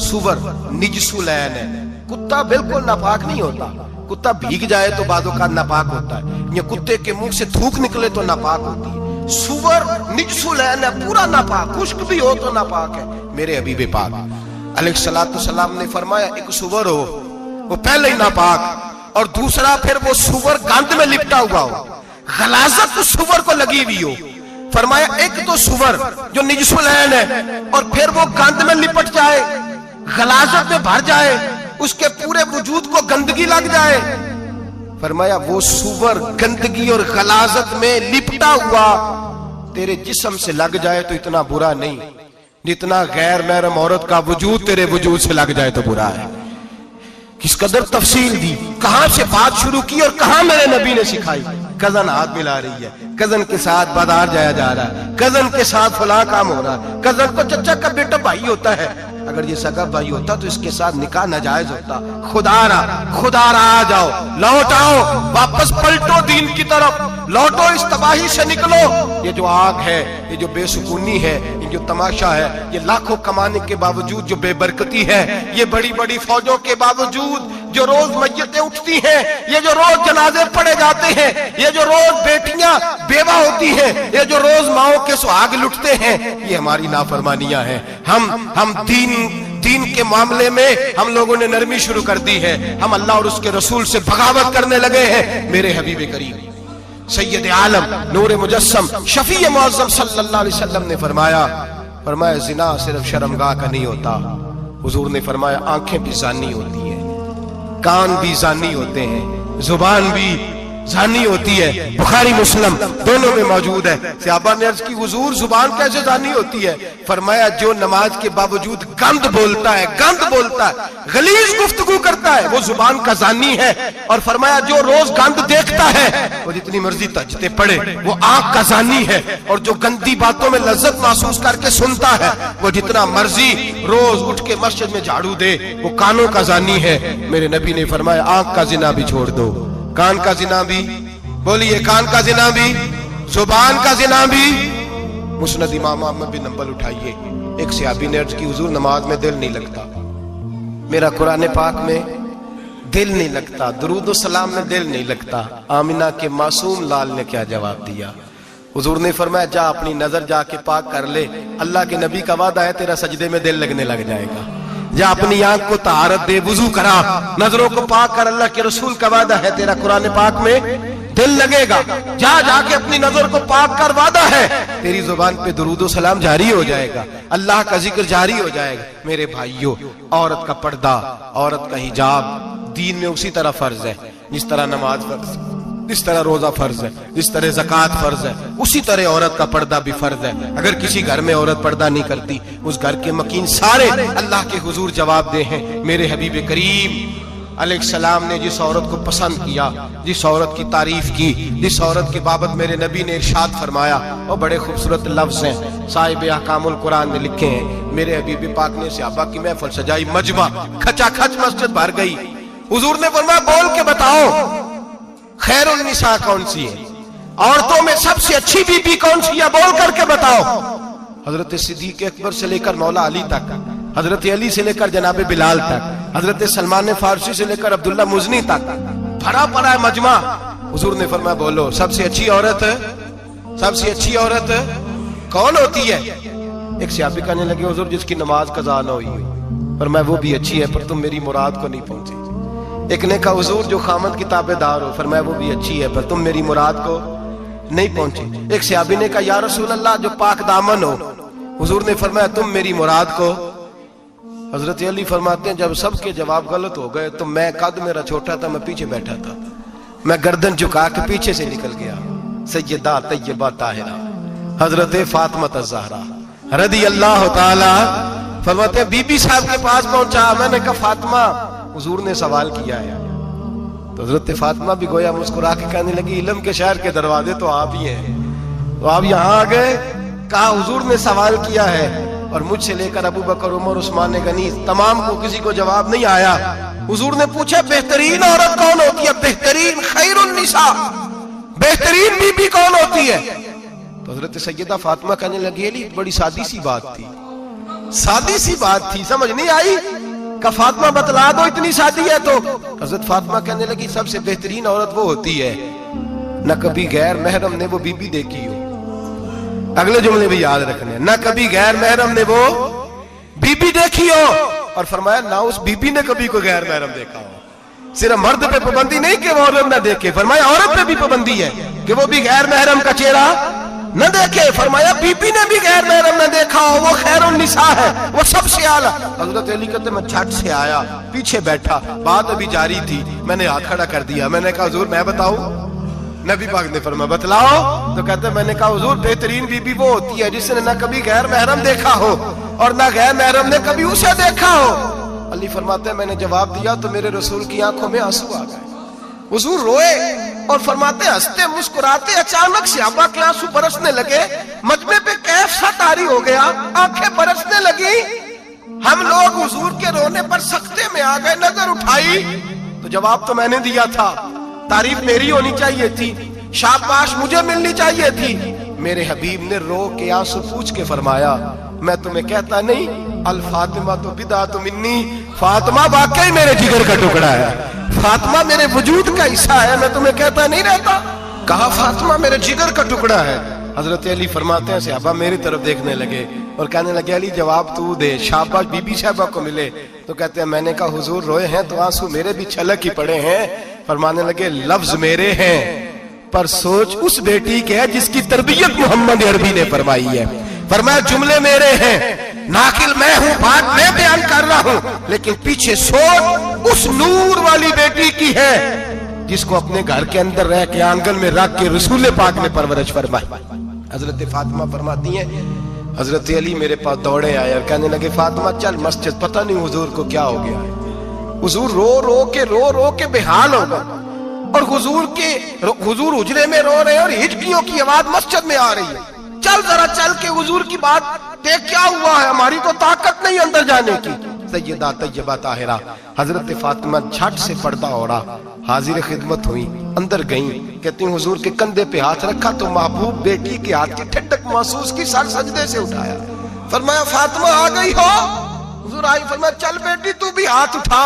سور نجس العین ہے، کتا بالکل ناپاک نہیں ہوتا، کتا بھیگ جائے تو بعد اوقات ناپاک ہوتا ہے، یہ کتے کے منہ سے تھوک نکلے تو ناپاک ہوتی ہے۔ سور نجس العین ہے، پورا ناپاک، خشک بھی ہو تو ناپاک ہے۔ میرے حبیب پاک علیہ السلام نے فرمایا ایک سور ہو وہ پہلے ہی ناپاک، اور دوسرا پھر وہ سور گند میں لپٹا ہوا ہو، غلاظت اس سور کو لگی ہوئی ہو۔ فرمایا ایک تو سور جو نجس العین ہے اور پھر وہ گند میں لپٹ جائے، غلاظت میں بھر جائے، اس کے پورے وجود کو گندگی لگ جائے۔ فرمایا وہ سور گندگی اور غلاظت میں لپٹا ہوا تیرے جسم سے لگ جائے تو اتنا برا نہیں، جتنا غیر محرم عورت کا وجود تیرے وجود سے لگ جائے تو برا ہے۔ کس قدر تفصیل دی، کہاں سے بات شروع کی اور کہاں میرے نبی نے سکھائی۔ کزن ہاتھ ملا رہی ہے، کزن کے ساتھ بازار جایا جا رہا ہے، کزن کے ساتھ فلاں کام ہو رہا ہے، کزن کو چچا کا بیٹا بھائی ہوتا ہے، اگر یہ سگا بھائی ہوتا تو اس کے ساتھ نکاح ناجائز ہوتا۔ خدا را آ جاؤ، لوٹ آؤ، واپس پلٹو دین کی طرف، لوٹو اس تباہی سے نکلو۔ یہ جو آگ ہے، یہ جو بے سکونی ہے، یہ جو تماشا ہے، یہ لاکھوں کمانے کے باوجود جو بے برکتی ہے، یہ بڑی بڑی فوجوں کے باوجود جو روز میتیں اٹھتی ہیں، یہ جو روز جنازے پڑے جاتے ہیں، یہ جو روز بیٹیاں بیوہ ہوتی ہیں، یہ جو روز ماؤں کے سہاگ لٹتے ہیں، یہ ہماری نافرمانیاں ہیں۔ ہم دین کے معاملے میں ہم لوگوں نے نرمی شروع کر دی ہے، ہم اللہ اور اس کے رسول سے بغاوت کرنے لگے ہیں۔ میرے حبیب کریم سید عالم نور مجسم شفیع معظم صلی اللہ علیہ وسلم نے فرمایا زنا صرف شرمگاہ کا نہیں ہوتا، حضور نے فرمایا آنکھیں بھی زانی ہوتی ہیں، کان بھی زانی ہوتے ہیں، زبان بھی زانی ہوتی ہے۔ بخاری مسلم دونوں میں موجود ہے۔ صحابہ نے عرض کی حضور زبان کیسے زانی ہوتی ہے؟ فرمایا جو نماز کے باوجود گند بولتا ہے، غلیظ گفتگو کرتا ہے، وہ زبان کا زانی ہے۔ اور فرمایا جو روز گند دیکھتا ہے، وہ جتنی مرضی تہجدیں پڑھے، وہ آنکھ کا زانی ہے۔ اور جو گندی باتوں میں لذت محسوس کر کے سنتا ہے، وہ جتنا مرضی روز اٹھ کے مسجد میں جھاڑو دے، وہ کانوں کا زانی ہے۔ میرے نبی نے فرمایا آنکھ کا زنا بھی چھوڑ دو، کان کا زنا بھی، بولیے کان کا زنا بھی، زبان کا زنا بھی۔ مسند امام احمد بن حنبل اٹھائیے، ایک صحابی نے عرض کی حضور نماز میں دل نہیں لگتا، میرا قرآن پاک میں دل نہیں لگتا، درود و سلام میں دل نہیں لگتا۔ آمنہ کے معصوم لال نے کیا جواب دیا؟ حضور نے فرمایا جا اپنی نظر جا کے پاک کر لے، اللہ کے نبی کا وعدہ ہے تیرا سجدے میں دل لگنے لگ جائے گا۔ جا اپنی آنکھ کو طہارت دے، وضو کرا، نظروں کو پاک کر، اللہ کے رسول کا وعدہ ہے تیرا قرآن پاک میں دل لگے گا۔ جا کے اپنی نظر کو پاک کر، وعدہ ہے تیری زبان پہ درود و سلام جاری ہو جائے گا، اللہ کا ذکر جاری ہو جائے گا۔ میرے بھائیوں، عورت کا پردہ، عورت کا حجاب دین میں اسی طرح فرض ہے جس طرح نماز فرض، جس طرح روزہ فرض ہے، جس طرح زکوٰۃ فرض ہے، اسی طرح عورت کا پردہ بھی فرض ہے۔ اگر کسی گھر میں عورت پردہ نہیں کرتی، اس گھر کے مکین سارے اللہ کے حضور جواب دے ہیں۔ میرے حبیب کریم علیہ السلام نے جس عورت کو پسند کیا، جس عورت کی تعریف کی، جس عورت کے بابت میرے نبی نے ارشاد فرمایا، وہ بڑے خوبصورت لفظ ہیں، صاحب احکام القرآن نے لکھے ہیں۔ میرے حبیب پاک نے صحابہ کی محفل سجائی، مجمع کھچا کھچ مسجد بھر گئی۔ حضور نے فرمایا بول کے بتاؤ خیر النساء کون سی ہے، عورتوں میں سب سے اچھی بی بی کون سی ہے، بول کر کے بتاؤ۔ حضرت صدیق اکبر سے لے کر مولا علی تک، حضرت علی سے لے کر جناب بلال تک، حضرت سلمان فارسی سے لے کر عبداللہ مزنی تک، بھرا پڑا ہے مجمع۔ حضور نے فرمایا بولو سب سے اچھی عورت، سب سے اچھی عورت کون ہوتی ہے؟ ایک صحابی کہنے لگے حضور جس کی نماز قضا نہ ہوئی ہوئی، فرمایا وہ بھی اچھی ہے پر تم میری مراد کو نہیں پہنچی۔ ایک نے کہا حضور جو خامد کی تابعدار ہو، فرمایا وہ بھی اچھی ہے پر تم میری مراد کو نہیں پہنچی۔ ایک صحابی نے کہا یا رسول اللہ جو پاک دامن ہو، حضور نے فرمایا تم میری مراد کو۔ حضرت علی فرماتے ہیں جب سب کے جواب غلط ہو گئے تو میں، قد میرا چھوٹا تھا، میں پیچھے بیٹھا تھا، میں گردن جھکا کے پیچھے سے نکل گیا۔ سیدہ طیبہ طاہرہ حضرت فاطمہ الزہرا رضی اللہ تعالی، فرماتے ہیں بی بی صاحب کے پاس پہنچا، میں نے کہا فاطمہ حضور نے سوال کیا ہے۔ تو حضرت فاطمہ بھی گویا مسکرا کے کہنے لگی علم کے شہر کے دروازے تو آپ ہی ہیں، تو آپ یہاں آ گئے؟ کہا حضور نے سوال کیا ہے اور مجھ سے لے کر ابو بکر عمر عثمان غنی تمام کو کسی کو جواب نہیں آیا۔ حضور نے پوچھا بہترین عورت کون ہوتی ہے؟ بہترین خیر النساء، بہترین بی بی کون ہوتی ہے؟ تو حضرت سیدہ فاطمہ کہنے لگی علی بڑی سادی سی بات تھی، سادی سی بات تھی، سمجھ نہیں آئی؟ کہ فاطمہ بتلا دو اتنی سادی ہے تو۔ حضرت فاطمہ کہنے لگی سب سے بہترین عورت وہ ہوتی ہے نہ کبھی غیر محرم نے وہ بی بی دیکھی ہو۔ اگلے جملے بھی یاد رکھنے، نہ کبھی غیر محرم نے وہ بی بی دیکھی ہو، اور فرمایا نہ اس بی بی نے کبھی کوئی غیر محرم دیکھا ہو۔ صرف مرد پہ پابندی نہیں کہ وہ عورت نہ دیکھے، فرمایا عورت پہ بھی پابندی ہے کہ وہ بھی غیر محرم کا چہرہ نہ دیکھے۔ فرمایا بی بی نے بھی غیر محرم نہ دیکھا ہو، وہ خیر النساء ہے، وہ سب سے اعلیٰ۔ حضرت علی کہتے میں جھٹ سے آیا، پیچھے بیٹھا، بات ابھی جاری تھی، میں نے ہاتھ کھڑا کر دیا، میں نے کہا حضور میں بتاؤں؟ نبی پاک نے فرمایا بتلاؤ۔ تو کہتے میں نے کہا حضور بہترین بی بی وہ ہوتی ہے جس نے نہ کبھی غیر محرم دیکھا ہو اور نہ غیر محرم نے کبھی اسے دیکھا ہو۔ علی فرماتے ہیں میں نے جواب دیا تو میرے رسول کی آنکھوں میں آنسو آ گئے، حضور روئے اور فرماتے ہنستے مسکراتے اچانک صحابہ کے آنسو برسنے لگے، مجمع پہ کیف سا طاری ہو گیا، آنکھیں برسنے لگی۔ ہم لوگ حضور کے رونے پر سکتے میں آ گئے، نظر اٹھائی تو جواب تو میں نے دیا تھا، تعریف میری ہونی چاہیے تھی، شاباش مجھے ملنی چاہیے تھی۔ میرے حبیب نے رو کے آنسو پوچھ کے فرمایا میں تمہیں کہتا نہیں الفاطمہ تو بدعۃ منی، فاطمہ واقعی میرے جگر کا ٹکڑا ہے، فاطمہ میرے وجود کا حصہ ہے، میں تمہیں کہتا نہیں رہتا؟ کہا فاطمہ میرے جگر کا ٹکڑا ہے۔ حضرت علی فرماتے ہیں صحابہ میری طرف دیکھنے لگے اور کہنے لگے علی جواب تو دے، شاباش بی بی صاحبہ کو ملے۔ تو کہتے ہیں میں نے کہا حضور روئے ہیں تو آنسو میرے بھی چھلک ہی پڑے ہیں۔ فرمانے لگے لفظ میرے ہیں پر سوچ اس بیٹی کے ہے جس کی تربیت محمد عربی نے فرمائی ہے۔ فرمایا جملے میرے ہیں، ناقل میں ہوں، بات میں بیان کر رہا ہوں، لیکن پیچھے سوچ اس نور والی بیٹی کی ہے جس کو اپنے گھر کے اندر رہ کے آنگن میں رکھ کے رسول پاک نے پرورش فرمائی۔ حضرت فاطمہ فرماتی ہیں حضرت علی میرے پاس دوڑے آئے اور کہنے لگے فاطمہ چل مسجد، پتہ نہیں حضور کو کیا ہو گیا ہے۔ حضور رو رو کے بحال ہو گئے اور حضور حجرے میں رو رہے ہیں اور ہچکیوں کی آواز مسجد میں آ رہی ہے، چل ذرا چل کے حضور کی بات دیکھ کیا ہوا ہے، ہماری تو طاقت نہیں اندر جانے کی۔ سیدہ طیبہ طاہرہ حضرت فاطمہ جھٹ سے پردہ اوڑا، حاضر خدمت ہوئی، اندر گئیں، کہتی ہیں حضور کے کندھے پہ ہاتھ رکھا تو محبوب بیٹی کے ہاتھ کی ٹھنڈک محسوس کی، سر سجدے سے اٹھایا، فرمایا فاطمہ آ گئی ہو؟ حضور آئی، فرمایا چل بیٹی تو بھی ہاتھ اٹھا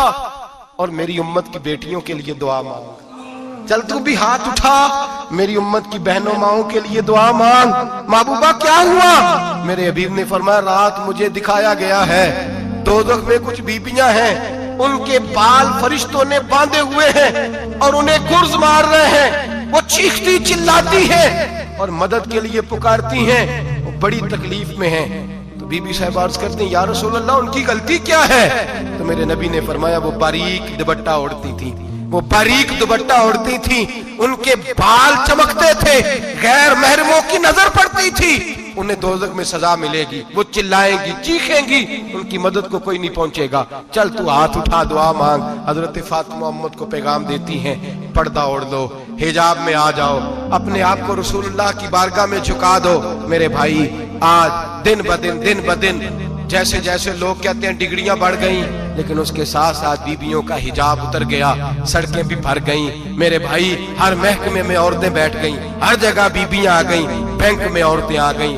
اور میری امت کی بیٹیوں کے لیے دعا مانگ، چل تو بھی ہاتھ اٹھا میری امت کی بہنوں ماؤں کے لیے دعا مانگ۔ محبوبہ کیا ہوا؟ میرے حبیب نے فرمایا رات مجھے دکھایا گیا ہے دوزخ میں کچھ بیبیاں ہیں، ان کے بال فرشتوں نے باندھے ہوئے ہیں اور انہیں گرز مار رہے ہیں، وہ چیختی چلاتی ہیں اور مدد کے لیے پکارتی ہیں، وہ بڑی تکلیف میں ہیں۔ تو بی بی صاحب عرض کرتے ہیں یا رسول اللہ ان کی غلطی کیا ہے؟ تو میرے نبی نے فرمایا وہ باریک دوپٹہ اوڑھتی تھی، وہ باریک دوپٹہ اوڑھتی تھی، ان کے بال چمکتے تھے، غیر محرموں کی نظر پڑتی تھی، انہیں دوزخ میں سزا ملے گی، وہ چلائیں گی چیخیں گی، ان کی مدد کو کوئی نہیں پہنچے گا، چل تو ہاتھ اٹھا دعا مانگ۔ حضرت فاطمہ امت کو پیغام دیتی ہیں پردہ اوڑھ لو، حجاب میں آ جاؤ، اپنے آپ کو رسول اللہ کی بارگاہ میں جھکا دو۔ میرے بھائی آج دن بدن جیسے جیسے لوگ کہتے ہیں ڈگریاں بڑھ گئیں، لیکن اس کے ساتھ ساتھ بیویوں کا حجاب اتر گیا، سڑکیں بھی بھر گئیں۔ میرے بھائی ہر محکمے میں عورتیں بیٹھ گئیں، ہر جگہ بیویاں آ گئیں، بینک میں عورتیں آ گئیں،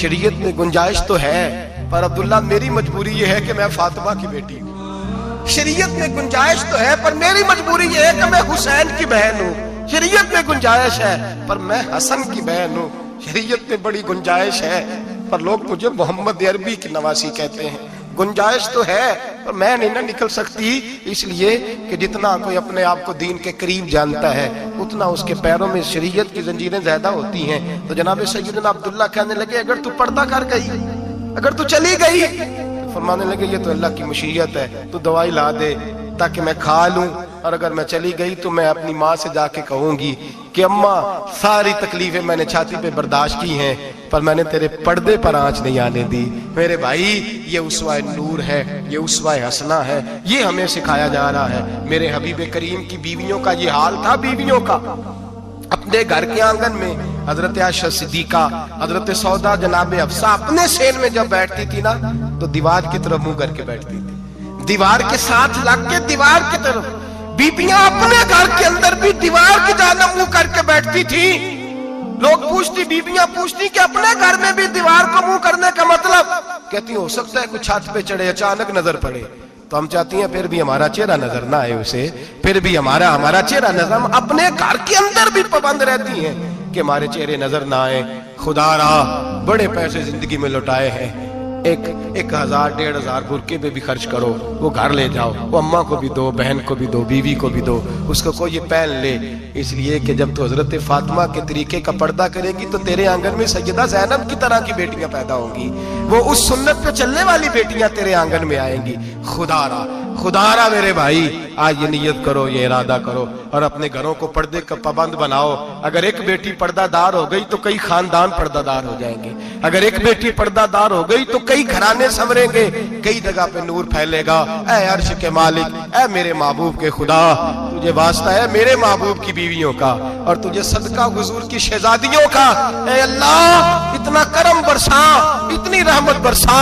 شریعت میں گنجائش تو ہے، پر عبداللہ میری مجبوری یہ ہے کہ میں فاطمہ کی بیٹی ہوں۔ شریعت میں گنجائش تو ہے پر میری مجبوری یہ ہے کہ میں حسین کی بہن ہوں۔ شریعت میں گنجائش ہے پر میں حسن کی بہن ہوں۔ شریعت میں بڑی گنجائش ہے پر لوگ مجھے محمد عربی کی نواسی کہتے ہیں۔ گنجائش تو ہے پر میں نہیں نہ نکل سکتی، اس لیے کہ جتنا کوئی اپنے آپ کو دین کے قریب جانتا ہے اتنا اس کے پیروں میں شریعت کی زنجیریں زیادہ ہوتی ہیں۔ تو جناب سیدنا عبداللہ کہنے لگے اگر تو پردہ کر گئی، اگر تو چلی گئی، فرمانے لگے یہ تو اللہ کی مشیت ہے، تو دوائی لا دے تاکہ میں کھا لوں، اور اگر میں چلی گئی تو میں اپنی ماں سے جا کے کہوں گی کہ اماں ساری تکلیفیں میں نے چھاتی پہ برداشت کی ہیں پر میں نے تیرے پردے پر آنچ نہیں آنے دی۔ میرے بھائی یہ اسوہ نور ہے، یہ اسوہ حسنہ ہے، یہ ہمیں سکھایا جا رہا ہے۔ میرے حبیب کریم کی بیویوں کا یہ حال تھا، بیویوں کا اپنے گھر کے آنگن میں حضرت عائشہ صدیقہ، حضرت سودا، جناب حفصہ اپنے سین میں جب بیٹھتی تھی نا تو دیوار کی طرف منہ کر کے بیٹھتی تھی، دیوار کے ساتھ لگ کے دیوار کی طرف۔ بیبیاں اپنے گھر کے اندر بھی دیوار کی جانب منہ کر کے بیٹھتی تھی۔ لوگ پوچھتی، بیبیاں پوچھتی کہ اپنے گھر میں بھی دیوار کو منہ کرنے کا مطلب؟ کہتی ہو سکتا ہے کوئی چھت پہ چڑھے اچانک نظر پڑے تو ہم چاہتی ہیں پھر بھی ہمارا چہرہ نظر نہ آئے اسے، پھر بھی ہمارا چہرہ نظر، ہم اپنے گھر کے اندر بھی پابند رہتی ہیں کہ ہمارے چہرے نظر نہ آئے۔ خدا را بڑے پیسے زندگی میں لوٹائے ہیں، 1000 1500 برقعے پہ بھی خرچ کرو، وہ گھر لے جاؤ، وہ اماں کو بھی دو، بہن کو بھی دو، بیوی کو بھی دو، اس کو کوئی یہ پہن لے، اس لیے کہ جب تو حضرت فاطمہ کے طریقے کا پردہ کرے گی تو تیرے آنگن میں سیدہ زینب کی طرح کی بیٹیاں پیدا ہوں گی، وہ اس سنت پہ چلنے والی بیٹیاں تیرے آنگن میں آئیں گی۔ خدا را میرے بھائی آج یہ نیت کرو، یہ ارادہ کرو اور اپنے گھروں کو پردے کا پابند بناؤ۔ اگر ایک بیٹی پردہ دار ہو گئی تو کئی خاندان پردہ دار ہو جائیں گے، اگر ایک بیٹی پردہ دار ہو گئی تو کئی گھرانے سنوریں گے، کئی جگہ پہ نور پھیلے گا۔ اے عرش کے مالک، اے میرے محبوب کے خدا، تجھے واسطہ ہے میرے محبوب کی بیویوں کا اور تجھے صدقہ حضور کی شہزادیوں کا۔ اے اللہ اتنا کرم برسا، اتنی رحمت برسا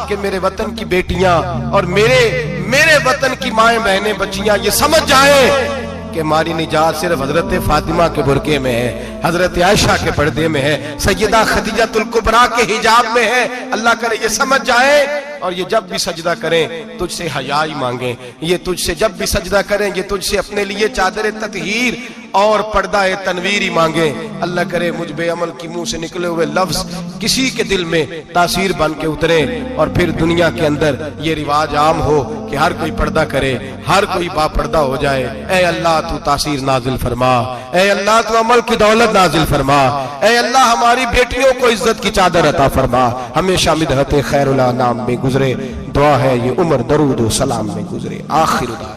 کہ میرے وطن کی بیٹیاں اور میرے وطن کی مائیں بہنیں بچیاں یہ سمجھ جائیں کہ ہماری نجات صرف حضرت فاطمہ کے برقعے میں ہے، حضرت عائشہ کے پردے میں ہے، سیدہ خدیجہ الکبریٰ کے حجاب میں ہے۔ اللہ کرے یہ سمجھ جائیں اور یہ جب بھی سجدہ کریں تجھ سے حیائی مانگیں، یہ تجھ سے جب بھی سجدہ کریں یہ تجھ سے اپنے لیے چادر تطہیر اور پردہ تنویری مانگیں۔ اللہ کرے مجھ بے عمل کی منہ سے نکلے ہوئے لفظ کسی کے دل میں تاثیر بن کے اترے اور پھر دنیا کے اندر یہ رواج عام ہو کہ ہر کوئی پردہ کرے، ہر کوئی با پردہ ہو جائے۔ اے اللہ تو تاثیر نازل فرما، اے اللہ تو عمل کی دولت نازل فرما، اے اللہ ہماری بیٹیوں کو عزت کی چادر عطا فرما، ہمیشہ مدحت خیر الانام میں گزرے۔ دعا ہے یہ عمر درود و سلام میں گزرے۔ آخر دعا